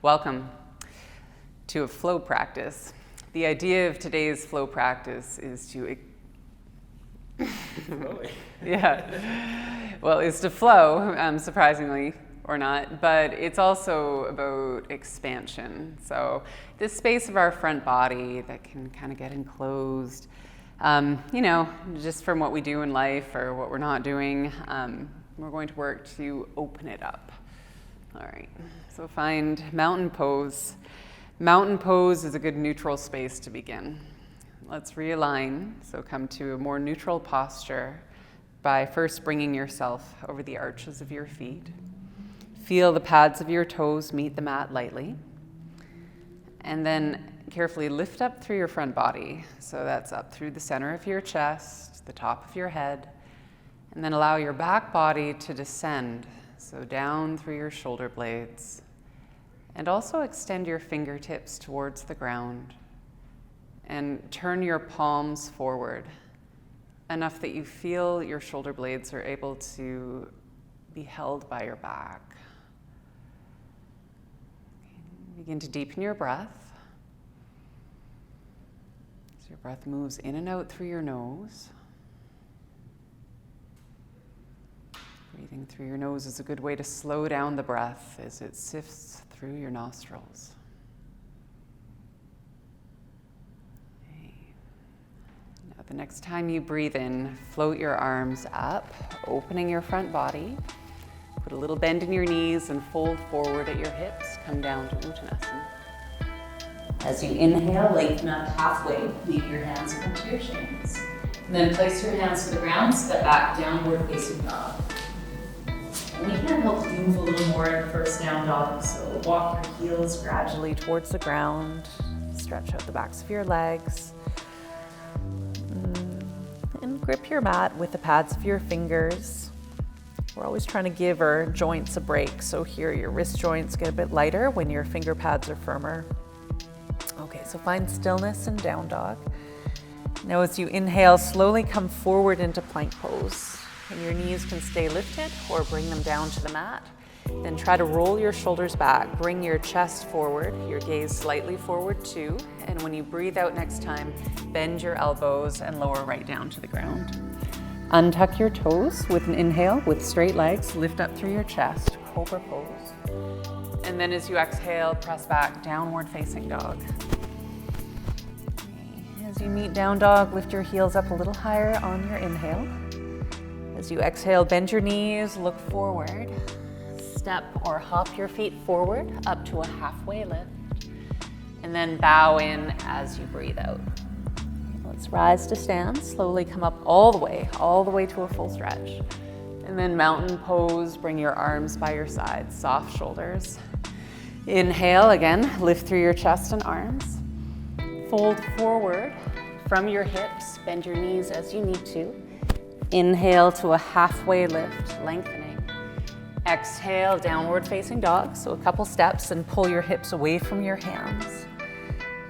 Welcome to a flow practice. The idea of today's flow practice is to is to flow, surprisingly or not, but it's also about expansion. So this space of our front body that can kind of get enclosed, just from what we do in life or what we're not doing, we're going to work to open it up. All right, so find mountain pose. Mountain pose is a good neutral space to begin. Let's realign, so come to a more neutral posture by first bringing yourself over the arches of your feet. Feel the pads of your toes meet the mat lightly. And then carefully lift up through your front body. So that's up through the center of your chest, the top of your head. And then allow your back body to descend, so down through your shoulder blades. And also extend your fingertips towards the ground. And turn your palms forward enough that you feel your shoulder blades are able to be held by your back. Begin to deepen your breath. As your breath moves in and out through your nose. Breathing through your nose is a good way to slow down the breath as it sifts through your nostrils. Okay. Now, the next time you breathe in, float your arms up, opening your front body. Put a little bend in your knees and fold forward at your hips. Come down to Uttanasana. As you inhale, lengthen up halfway. Leave your hands open to your shins. And then place your hands to the ground, step back, downward facing dog. And we can help you move a little more in first down dog. So walk your heels gradually towards the ground. Stretch out the backs of your legs. And grip your mat with the pads of your fingers. We're always trying to give our joints a break. So here your wrist joints get a bit lighter when your finger pads are firmer. Okay, so find stillness in down dog. Now as you inhale, slowly come forward into plank pose. And your knees can stay lifted or bring them down to the mat. Then try to roll your shoulders back. Bring your chest forward, your gaze slightly forward too. And when you breathe out next time, bend your elbows and lower right down to the ground. Untuck your toes with an inhale with straight legs. Lift up through your chest, cobra pose. And then as you exhale, press back, downward facing dog. As you meet down dog, lift your heels up a little higher on your inhale. As you exhale, bend your knees, look forward. Step or hop your feet forward up to a halfway lift. And then bow in as you breathe out. Let's rise to stand, slowly come up all the way to a full stretch. And then mountain pose, bring your arms by your sides, soft shoulders. Inhale again, lift through your chest and arms. Fold forward from your hips, bend your knees as you need to. Inhale to a halfway lift, lengthening. Exhale, downward facing dog, so a couple steps and pull your hips away from your hands.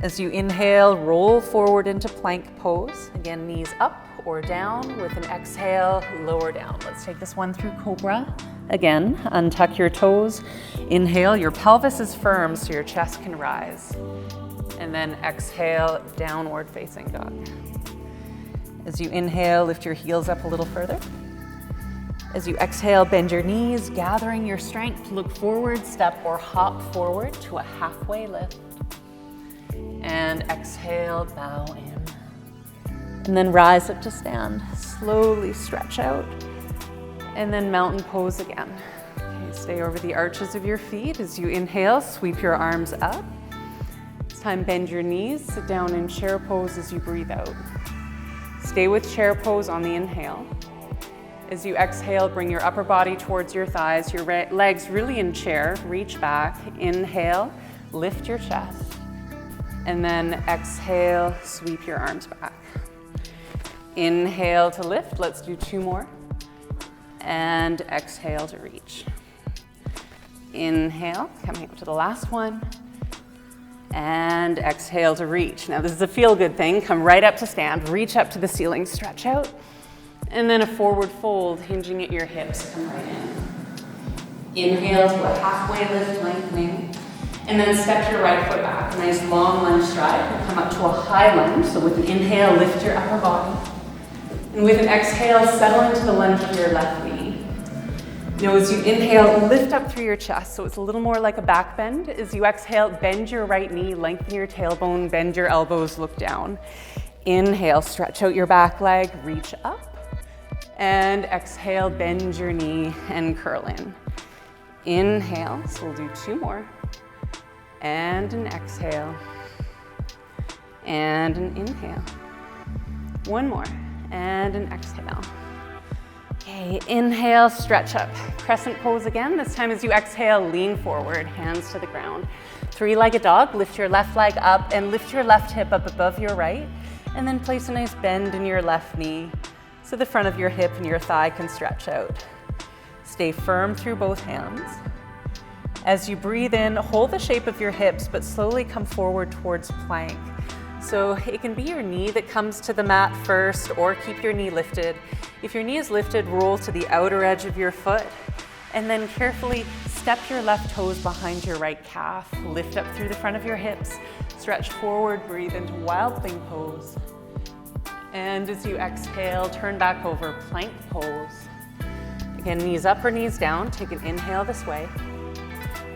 As you inhale, roll forward into plank pose. Again, knees up or down. With an exhale, lower down. Let's take this one through cobra. Again, untuck your toes. Inhale, your pelvis is firm so your chest can rise. And then exhale, downward facing dog. As you inhale, lift your heels up a little further. As you exhale, bend your knees, gathering your strength. Look forward, step or hop forward to a halfway lift. And exhale, bow in. And then rise up to stand. Slowly stretch out. And then mountain pose again. Okay, stay over the arches of your feet. As you inhale, sweep your arms up. This time, bend your knees. Sit down in chair pose as you breathe out. Stay with chair pose on the inhale. As you exhale, bring your upper body towards your thighs, your legs really in chair. Reach back. Inhale, lift your chest. And then exhale, sweep your arms back. Inhale to lift. Let's do two more. And exhale to reach. Inhale, coming up to the last one. And exhale to reach. Now this is a feel-good thing. Come right up to stand. Reach up to the ceiling, stretch out. And then a forward fold, hinging at your hips. Come right in. Inhale to a halfway lift, lengthening. And then step your right foot back. Nice long lunge stride. We'll come up to a high lunge. So with an inhale, lift your upper body. And with an exhale, settle into the lunge of your left knee. Now as you inhale, lift up through your chest. So it's a little more like a back bend. As you exhale, bend your right knee, lengthen your tailbone, bend your elbows, look down. Inhale, stretch out your back leg, reach up. And exhale, bend your knee and curl in. Inhale, so we'll do 2 more. And an exhale. And an inhale. 1 more. And an exhale. Okay, inhale, stretch up. Crescent pose again. This time as you exhale, lean forward, hands to the ground. 3-legged dog, lift your left leg up and lift your left hip up above your right. And then place a nice bend in your left knee so the front of your hip and your thigh can stretch out. Stay firm through both hands. As you breathe in, hold the shape of your hips, but slowly come forward towards plank. So it can be your knee that comes to the mat first, or keep your knee lifted. If your knee is lifted, roll to the outer edge of your foot, and then carefully step your left toes behind your right calf. Lift up through the front of your hips, stretch forward, breathe into wildling pose. And as you exhale, turn back over, plank pose. Again, knees up or knees down. Take an inhale this way.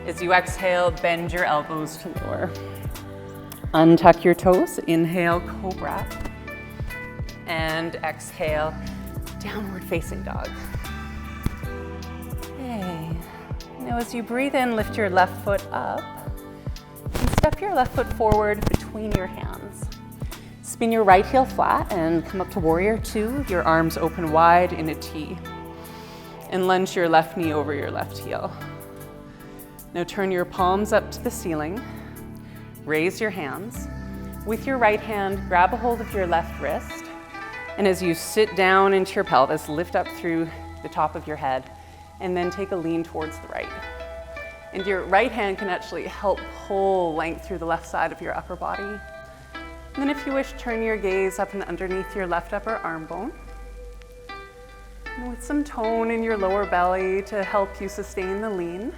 As you exhale, bend your elbows to lower. Untuck your toes, inhale, cobra. And exhale, downward facing dog. Okay. Now as you breathe in, lift your left foot up and step your left foot forward between your hands. Spin your right heel flat and come up to warrior 2, your arms open wide in a T. And lunge your left knee over your left heel. Now turn your palms up to the ceiling. Raise your hands. With your right hand, grab a hold of your left wrist. And as you sit down into your pelvis, lift up through the top of your head, and then take a lean towards the right. And your right hand can actually help pull length through the left side of your upper body. And then if you wish, turn your gaze up and underneath your left upper arm bone. And with some tone in your lower belly to help you sustain the lean,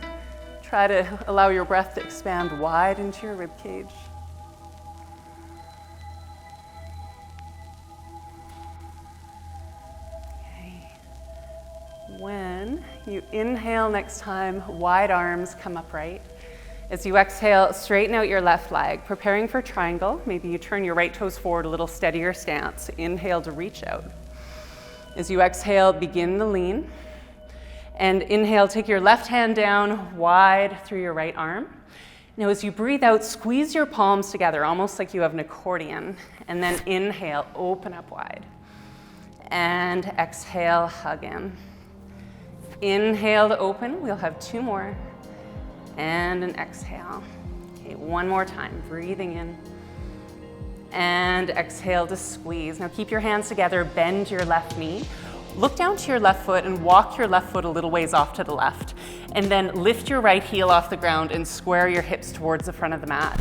try to allow your breath to expand wide into your rib cage. Okay. When you inhale next time, wide arms, come upright. As you exhale, straighten out your left leg, preparing for triangle. Maybe you turn your right toes forward, a little steadier stance. Inhale to reach out. As you exhale, begin the lean. And inhale, take your left hand down wide through your right arm. Now as you breathe out, squeeze your palms together, almost like you have an accordion. And then inhale, open up wide. And exhale, hug in. Inhale to open, we'll have 2 more. And an exhale. Okay, 1 more time, breathing in. And exhale to squeeze. Now keep your hands together, bend your left knee. Look down to your left foot and walk your left foot a little ways off to the left. And then lift your right heel off the ground and square your hips towards the front of the mat.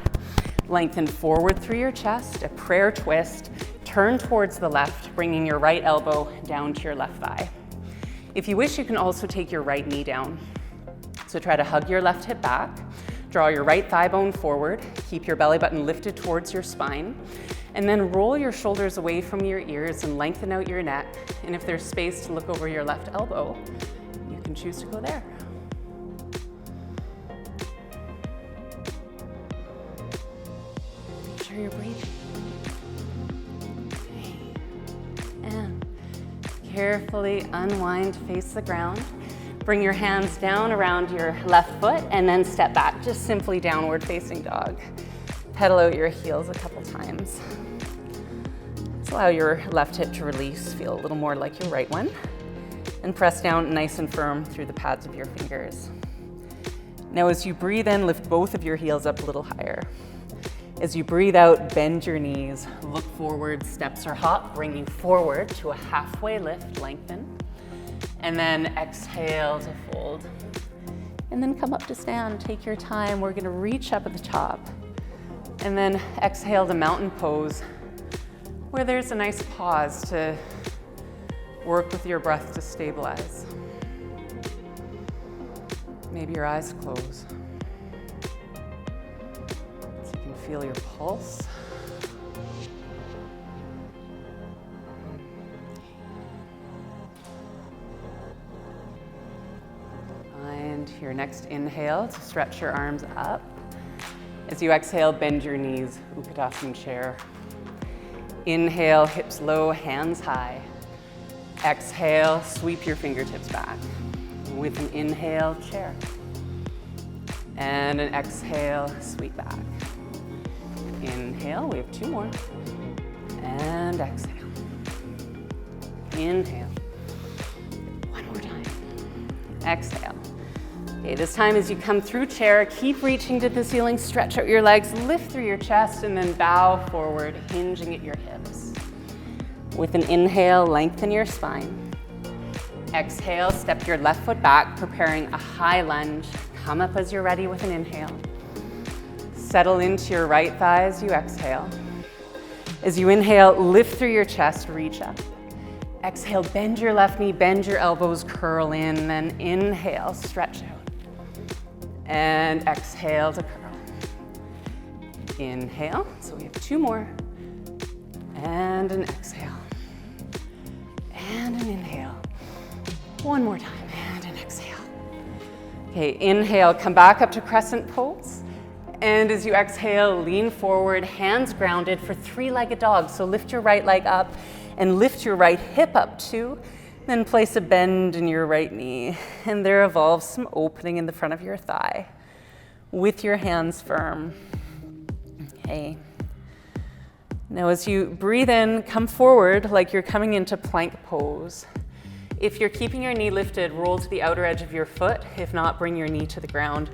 Lengthen forward through your chest, a prayer twist. Turn towards the left, bringing your right elbow down to your left thigh. If you wish, you can also take your right knee down. So try to hug your left hip back. Draw your right thigh bone forward. Keep your belly button lifted towards your spine. And then roll your shoulders away from your ears and lengthen out your neck. And if there's space to look over your left elbow, you can choose to go there. Make sure you're breathing. Okay. And carefully unwind, face the ground. Bring your hands down around your left foot and then step back, just simply downward facing dog. Pedal out your heels a couple times. Just allow your left hip to release, feel a little more like your right one. And press down nice and firm through the pads of your fingers. Now as you breathe in, lift both of your heels up a little higher. As you breathe out, bend your knees, look forward, steps or hop, bringing forward to a halfway lift, lengthen. And then exhale to fold. And then come up to stand, take your time. We're gonna reach up at the top. And then exhale to mountain pose, where there's a nice pause to work with your breath to stabilize. Maybe your eyes close. feel your pulse. Find your next inhale to stretch your arms up. As you exhale, bend your knees, Utkatasana chair. Inhale, hips low, hands high. Exhale, sweep your fingertips back. With an inhale, chair. And an exhale, sweep back. Inhale, we have 2 more. And exhale. Inhale. 1 more time. Exhale. Okay, this time as you come through chair, keep reaching to the ceiling, stretch out your legs, lift through your chest, and then bow forward, hinging at your hips. With an inhale, lengthen your spine. Exhale, step your left foot back, preparing a high lunge. Come up as you're ready with an inhale. Settle into your right thigh as you exhale. As you inhale, lift through your chest, reach up. Exhale, bend your left knee, bend your elbows, curl in, then inhale, stretch out. And exhale to curl. Inhale, so we have 2 more. And an exhale. And an inhale. 1 more time, and an exhale. Okay, inhale, come back up to crescent pose. And as you exhale, lean forward, hands grounded for 3-legged dog. So lift your right leg up and lift your right hip up too. Then place a bend in your right knee. And there evolves some opening in the front of your thigh with your hands firm. Okay. Now as you breathe in, come forward like you're coming into plank pose. If you're keeping your knee lifted, roll to the outer edge of your foot. If not, bring your knee to the ground.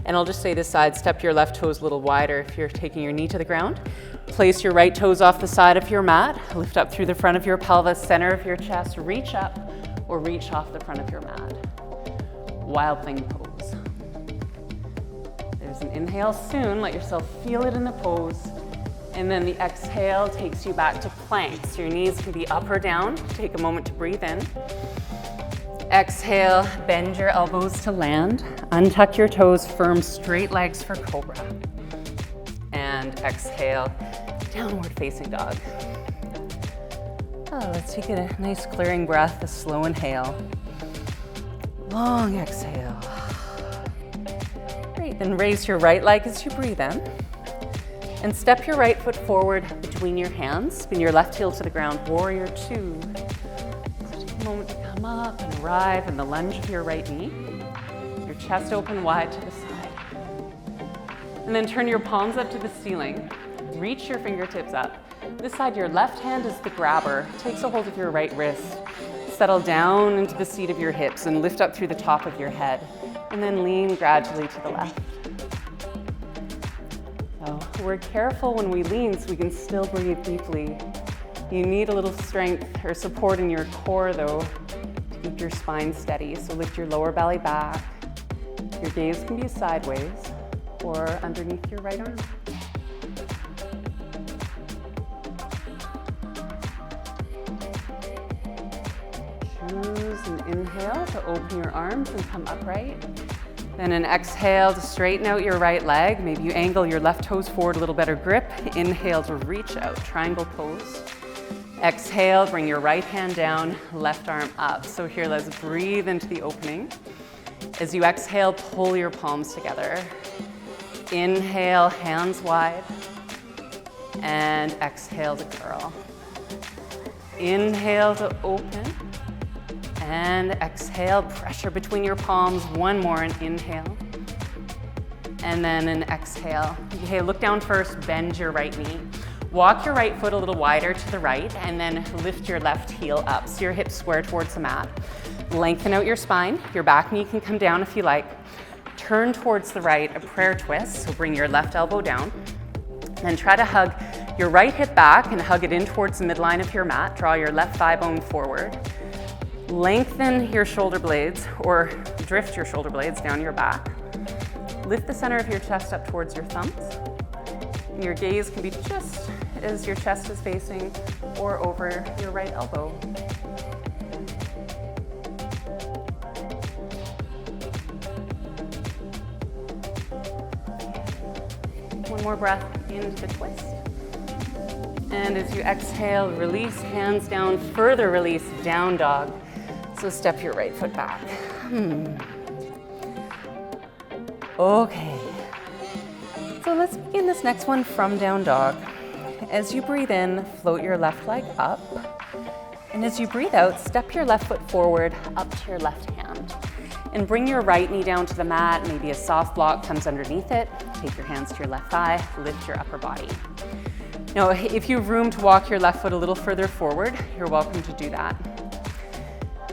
And I'll just say this side, step your left toes a little wider if you're taking your knee to the ground. Place your right toes off the side of your mat. Lift up through the front of your pelvis, center of your chest. Reach up or reach off the front of your mat. Wildling pose. There's an inhale soon. Let yourself feel it in the pose. And then the exhale takes you back to plank. So your knees can be up or down. Take a moment to breathe in. Exhale, bend your elbows to land. Untuck your toes, firm straight legs for cobra. And exhale, downward facing dog. Oh, let's take a nice clearing breath, a slow inhale. Long exhale. Great, then raise your right leg as you breathe in. And step your right foot forward between your hands. Spin your left heel to the ground, warrior 2. So take a moment to come up and arrive in the lunge of your right knee. Your chest open wide to the side. And then turn your palms up to the ceiling. Reach your fingertips up. This side, your left hand is the grabber. Takes a hold of your right wrist. Settle down into the seat of your hips and lift up through the top of your head. And then lean gradually to the left. So we're careful when we lean so we can still breathe deeply. You need a little strength or support in your core though to keep your spine steady. So lift your lower belly back. Your gaze can be sideways or underneath your right arm. Choose an inhale to open your arms and come upright. Then an exhale to straighten out your right leg. Maybe you angle your left toes forward, a little better grip. Inhale to reach out, triangle pose. Exhale, bring your right hand down, left arm up. So here, let's breathe into the opening. As you exhale, pull your palms together. Inhale, hands wide. And exhale to curl. Inhale to open. And exhale, pressure between your palms. One more, and inhale. And then an exhale. Okay, look down first, bend your right knee. Walk your right foot a little wider to the right, and then lift your left heel up. So your hips square towards the mat. Lengthen out your spine. Your back knee can come down if you like. Turn towards the right, a prayer twist. So bring your left elbow down. Then try to hug your right hip back and hug it in towards the midline of your mat. Draw your left thigh bone forward. Lengthen your shoulder blades or drift your shoulder blades down your back. Lift the center of your chest up towards your thumbs. And your gaze can be just as your chest is facing or over your right elbow. One more breath. into the twist. And as you exhale, release hands down, further release, down dog. So step your right foot back. Okay. So let's begin this next one from down dog. As you breathe in, float your left leg up. And as you breathe out, step your left foot forward up to your left hand. And bring your right knee down to the mat. Maybe a soft block comes underneath it. Take your hands to your left thigh, lift your upper body. Now, if you have room to walk your left foot a little further forward, you're welcome to do that.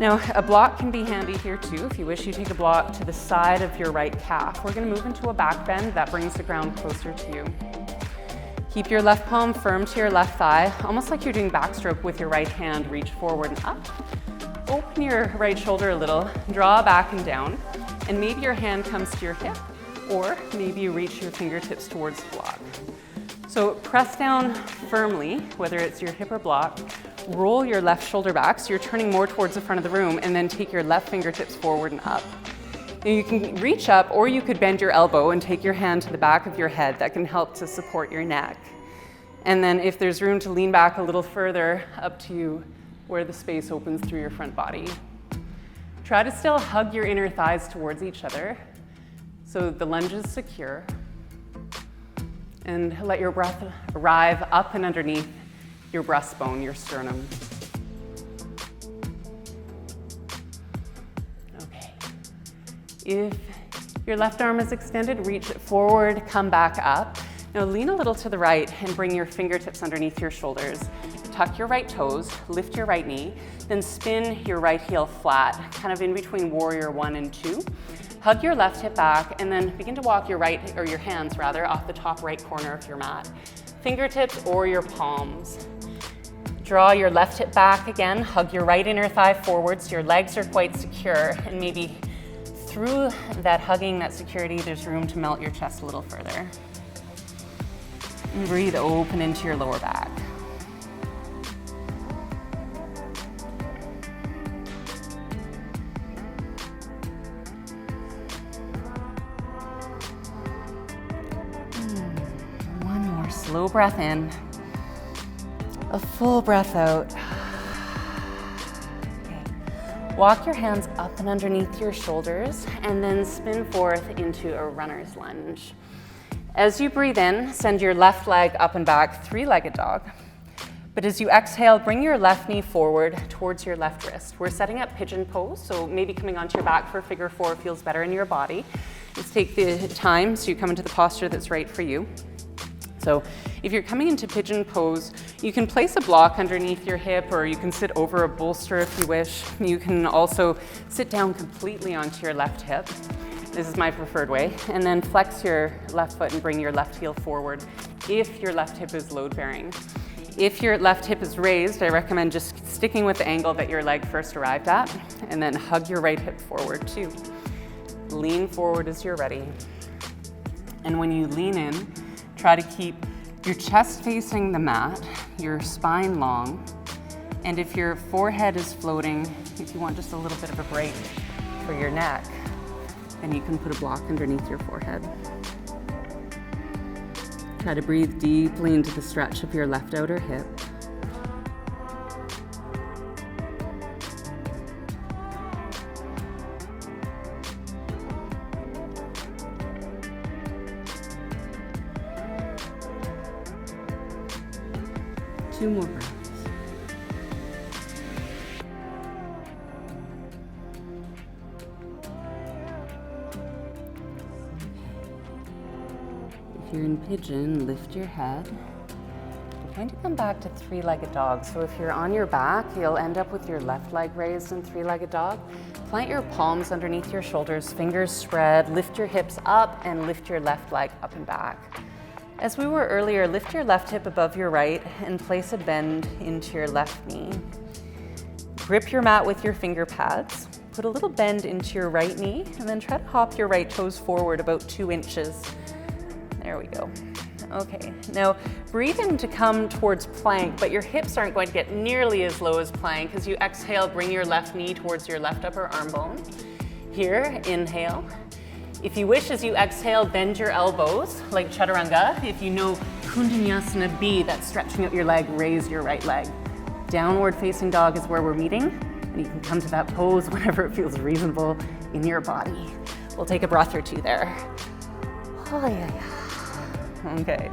Now, a block can be handy here too. If you wish, you take a block to the side of your right calf. We're gonna move into a back bend that brings the ground closer to you. Keep your left palm firm to your left thigh, almost like you're doing backstroke with your right hand. Reach forward and up. Open your right shoulder a little, draw back and down, and maybe your hand comes to your hip, or maybe you reach your fingertips towards the block. So press down firmly, whether it's your hip or block, roll your left shoulder back so you're turning more towards the front of the room, and then take your left fingertips forward and up. Now you can reach up, or you could bend your elbow and take your hand to the back of your head. That can help to support your neck. And then if there's room to lean back a little further, up to you, where the space opens through your front body. Try to still hug your inner thighs towards each other so the lunge is secure. And let your breath arrive up and underneath your breastbone, your sternum. Okay. If your left arm is extended, reach it forward, come back up. Now lean a little to the right and bring your fingertips underneath your shoulders. Tuck your right toes, lift your right knee, then spin your right heel flat, kind of in between warrior 1 and 2. Hug your left hip back, and then begin to walk your hands off the top right corner of your mat. Fingertips or your palms. Draw your left hip back again, hug your right inner thigh forward so your legs are quite secure, and maybe through that hugging, that security, there's room to melt your chest a little further. And breathe open into your lower back. Slow breath in, a full breath out. Okay. Walk your hands up and underneath your shoulders and then spin forth into a runner's lunge. As you breathe in, send your left leg up and back, three-legged dog. But as you exhale, bring your left knee forward towards your left wrist. We're setting up pigeon pose, so maybe coming onto your back for figure 4 feels better in your body. Just take the time so you come into the posture that's right for you. So if you're coming into pigeon pose, you can place a block underneath your hip, or you can sit over a bolster if you wish. You can also sit down completely onto your left hip. This is my preferred way. And then flex your left foot and bring your left heel forward if your left hip is load bearing. If your left hip is raised, I recommend just sticking with the angle that your leg first arrived at, and then hug your right hip forward too. Lean forward as you're ready. And when you lean in, try to keep your chest facing the mat, your spine long, and if your forehead is floating, if you want just a little bit of a break for your neck, then you can put a block underneath your forehead. Try to breathe deeply into the stretch of your left outer hip. Two more breaths. If you're in pigeon, lift your head. You're going to come back to three-legged dog. So if you're on your back, you'll end up with your left leg raised in three-legged dog. Plant your palms underneath your shoulders, fingers spread, lift your hips up and lift your left leg up and back. As we were earlier, lift your left hip above your right and place a bend into your left knee. Grip your mat with your finger pads. Put a little bend into your right knee and then try to hop your right toes forward about 2 inches. There we go. Okay, now breathe in to come towards plank, but your hips aren't going to get nearly as low as plank. As you exhale, bring your left knee towards your left upper arm bone. Here, inhale. If you wish, as you exhale, bend your elbows like chaturanga. If you know Kundalini B, that's stretching out your leg, raise your right leg. Downward facing dog is where we're meeting, and you can come to that pose whenever it feels reasonable in your body. We'll take a breath or two there. Oh, yeah. Okay,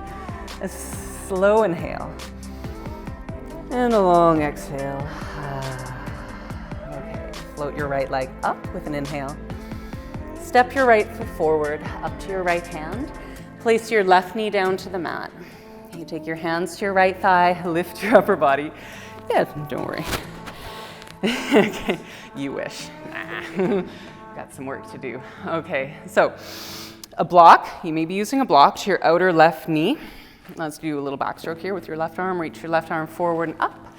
a slow inhale and a long exhale. Okay, float your right leg up with an inhale. Step your right foot forward up to your right hand. Place your left knee down to the mat. You take your hands to your right thigh, lift your upper body. Yeah, don't worry. Okay, you wish. Got some work to do. Okay, so a block, you may be using a block to your outer left knee. Let's do a little backstroke here with your left arm. Reach your left arm forward and up.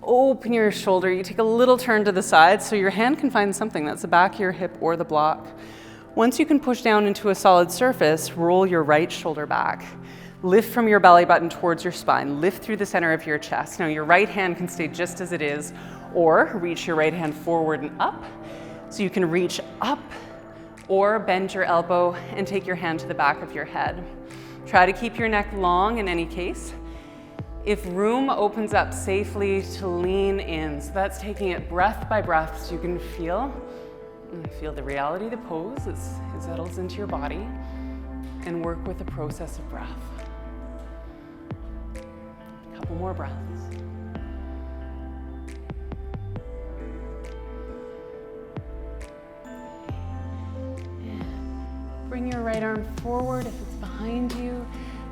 Open your shoulder. You take a little turn to the side so your hand can find something that's the back of your hip or the block. Once you can push down into a solid surface, roll your right shoulder back. Lift from your belly button towards your spine. Lift through the center of your chest. Now your right hand can stay just as it is, or reach your right hand forward and up. So you can reach up or bend your elbow and take your hand to the back of your head. Try to keep your neck long in any case. If room opens up safely, to lean in. So that's taking it breath by breath so you can feel the reality of the pose as it settles into your body, and work with the process of breath. A couple more breaths. Bring your right arm forward if it's behind you.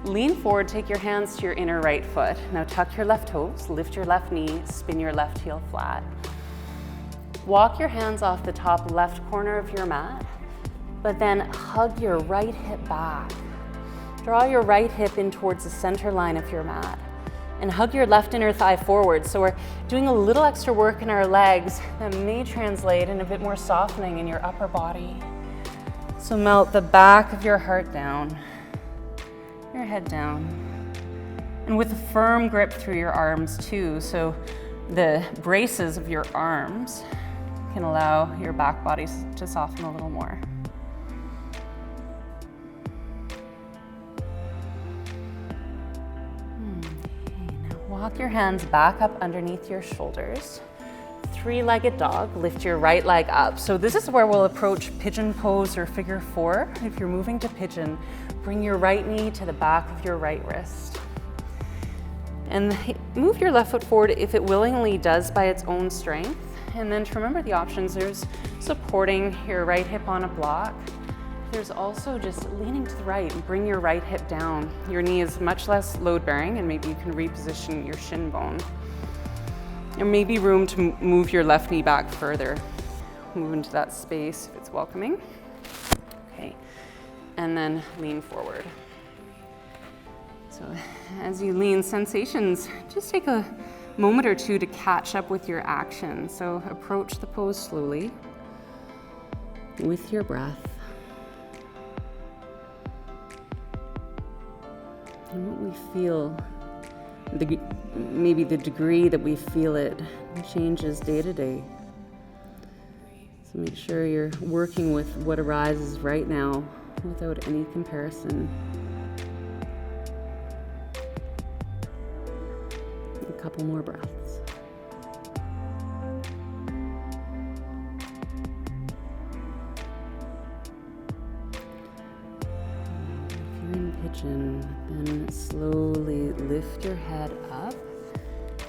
Lean forward, take your hands to your inner right foot. Now tuck your left toes, lift your left knee, spin your left heel flat. Walk your hands off the top left corner of your mat, but then hug your right hip back. Draw your right hip in towards the center line of your mat and hug your left inner thigh forward. So we're doing a little extra work in our legs that may translate in a bit more softening in your upper body. So melt the back of your heart down, your head down, and with a firm grip through your arms too. So the braces of your arms can allow your back body to soften a little more. Okay, now walk your hands back up underneath your shoulders. Three-legged dog, lift your right leg up. So this is where we'll approach pigeon pose or figure four. If you're moving to pigeon, bring your right knee to the back of your right wrist. And move your left foot forward if it willingly does by its own strength. And then to remember the options, there's supporting your right hip on a block. There's also just leaning to the right and bring your right hip down. Your knee is much less load-bearing, and maybe you can reposition your shin bone. There may be room to move your left knee back further. Move into that space if it's welcoming. Okay, and then lean forward. So as you lean, sensations, just take a moment or two to catch up with your action. So approach the pose slowly with your breath. And what we feel, maybe the degree that we feel it changes day to day. So make sure you're working with what arises right now without any comparison. A couple more breaths. If you're in pigeon, then slowly lift your head up.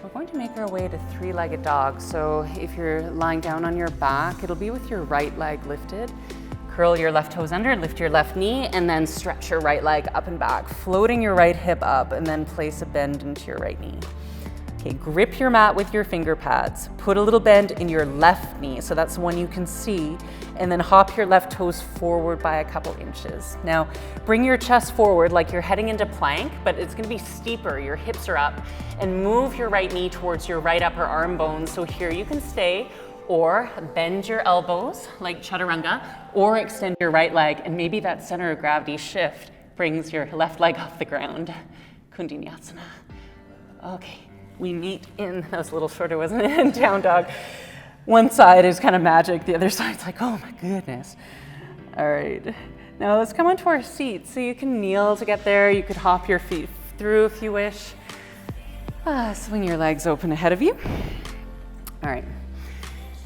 We're going to make our way to three-legged dog. So if you're lying down on your back, it'll be with your right leg lifted. Curl your left toes under, lift your left knee, and then stretch your right leg up and back, floating your right hip up, and then place a bend into your right knee. Okay, grip your mat with your finger pads. Put a little bend in your left knee, so that's the one you can see, and then hop your left toes forward by a couple inches. Now, bring your chest forward like you're heading into plank, but it's gonna be steeper, your hips are up, and move your right knee towards your right upper arm bone. So here you can stay, or bend your elbows like chaturanga, or extend your right leg, and maybe that center of gravity shift brings your left leg off the ground. Kundalini. Okay. We meet in, that was a little shorter, wasn't it? In down dog. One side is kind of magic, the other side's like, oh my goodness. All right, now let's come onto our seat. So you can kneel to get there, you could hop your feet through if you wish. Swing your legs open ahead of you. All right.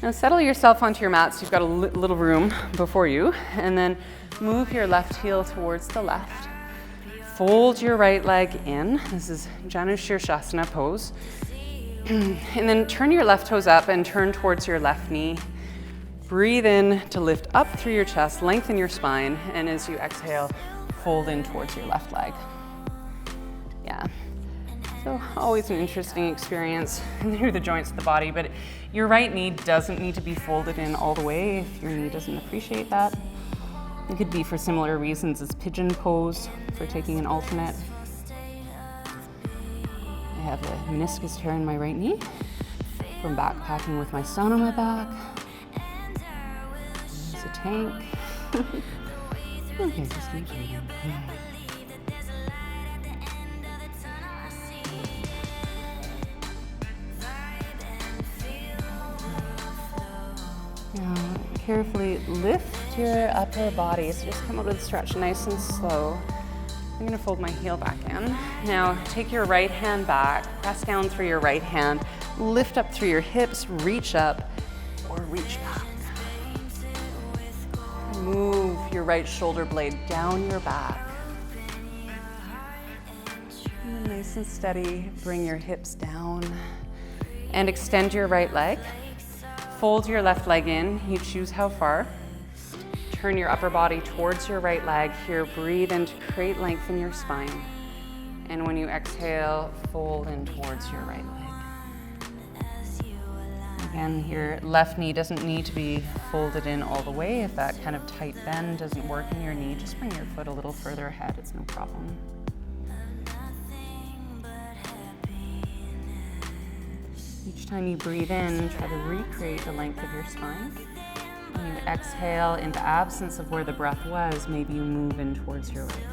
Now settle yourself onto your mat so you've got a little room before you, and then move your left heel towards the left. Fold your right leg in. This is Janu Shirshasana pose. And then turn your left toes up and turn towards your left knee. Breathe in to lift up through your chest, lengthen your spine, and as you exhale, fold in towards your left leg. Yeah. So always an interesting experience through the joints of the body, but your right knee doesn't need to be folded in all the way if your knee doesn't appreciate that. It could be for similar reasons as pigeon pose, for taking an alternate. I have a meniscus tear in my right knee from backpacking with my son on my back. There's a tank. Okay, just keep breathing. Now, carefully lift your upper body. So just come out of the stretch nice and slow. I'm gonna fold my heel back in. Now, take your right hand back, press down through your right hand, lift up through your hips, reach up or reach back. Move your right shoulder blade down your back. And nice and steady, bring your hips down and extend your right leg. Fold your left leg in, you choose how far. Turn your upper body towards your right leg here. Breathe in to create length in your spine. And when you exhale, fold in towards your right leg. Again, your left knee doesn't need to be folded in all the way. If that kind of tight bend doesn't work in your knee, just bring your foot a little further ahead. It's no problem. Each time you breathe in, try to recreate the length of your spine. When you exhale into absence of where the breath was, maybe you move in towards your right.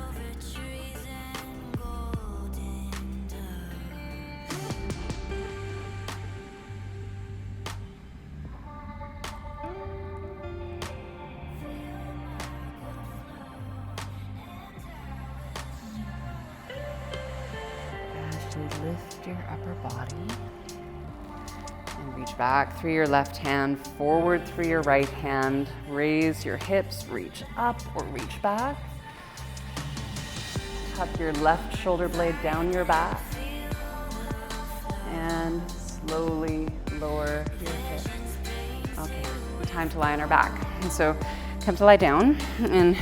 Gradually lift your upper body. And reach back through your left hand, forward through your right hand. Raise your hips, reach up or reach back. Tuck your left shoulder blade down your back. And slowly lower your hips. Okay, time to lie on our back. And so come to lie down, and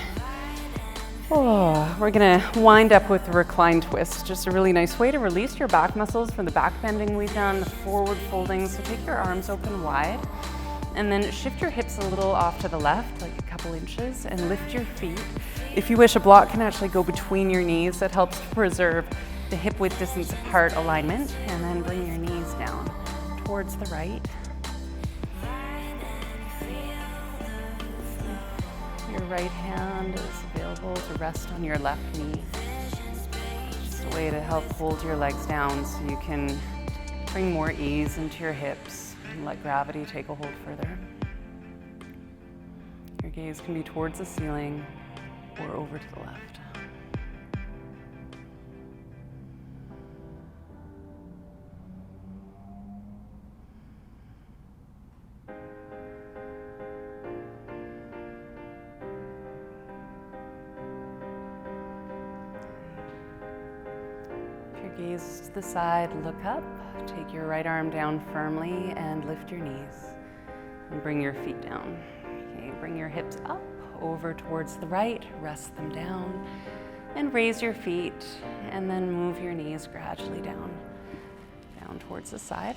we're gonna wind up with the reclined twist. Just a really nice way to release your back muscles from the back bending we've done, the forward folding. So take your arms open wide and then shift your hips a little off to the left, like a couple inches, and lift your feet. If you wish, a block can actually go between your knees. That helps preserve the hip width distance apart alignment. And then bring your knees down towards the right. Your right hand is available to rest on your left knee. Just a way to help hold your legs down so you can bring more ease into your hips and let gravity take a hold further. Your gaze can be towards the ceiling or over to the left. Gaze to the side, look up, take your right arm down firmly and lift your knees. And bring your feet down. Okay, bring your hips up, over towards the right, rest them down, and raise your feet, and then move your knees gradually down towards the side.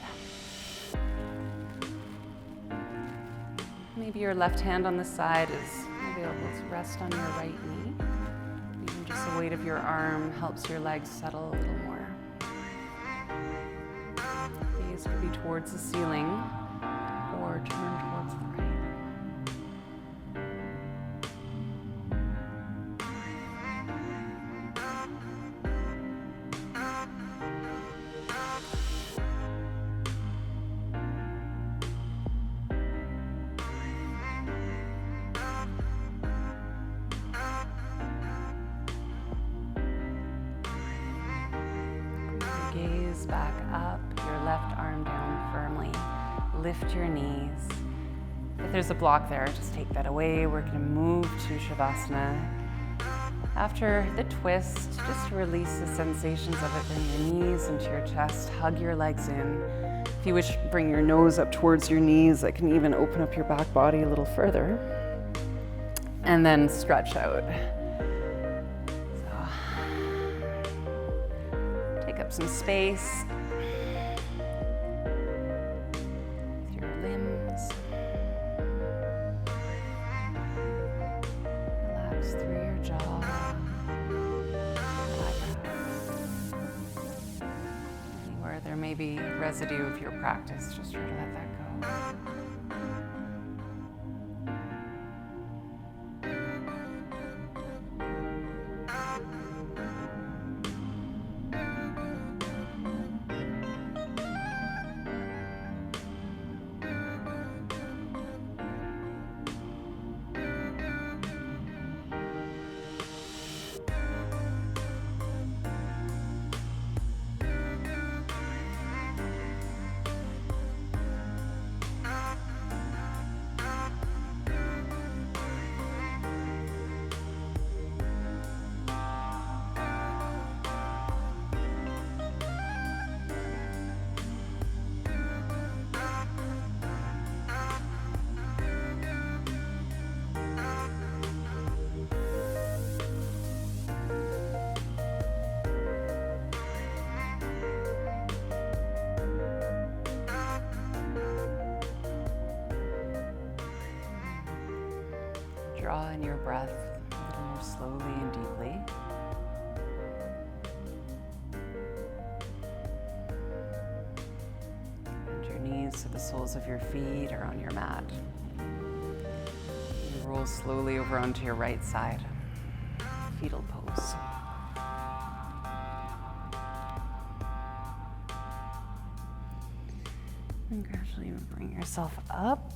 Maybe your left hand on the side is available to rest on your right knee. Even just the weight of your arm helps your legs settle a little more. Gaze could be towards the ceiling or turn towards the right. back up, your left arm down firmly. Lift your knees. If there's a block there, just take that away. We're gonna move to Shavasana. After the twist, just release the sensations of it. Bring your knees into your chest, hug your legs in. If you wish, bring your nose up towards your knees. That can even open up your back body a little further. And then stretch out. So, take up some space with your limbs. Relax through your jaw. Anywhere there may be residue of your practice, just try to let that go. Draw in your breath a little more slowly and deeply. Bend your knees so the soles of your feet are on your mat. You roll slowly over onto your right side, fetal pose. And gradually bring yourself up.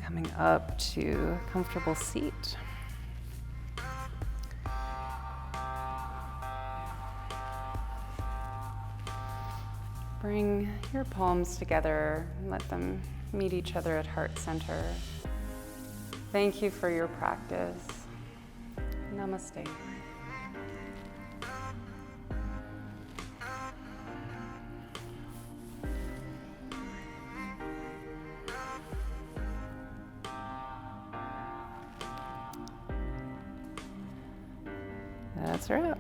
Coming up to a comfortable seat. Bring your palms together and let them meet each other at heart center. Thank you for your practice. Namaste. That's a wrap.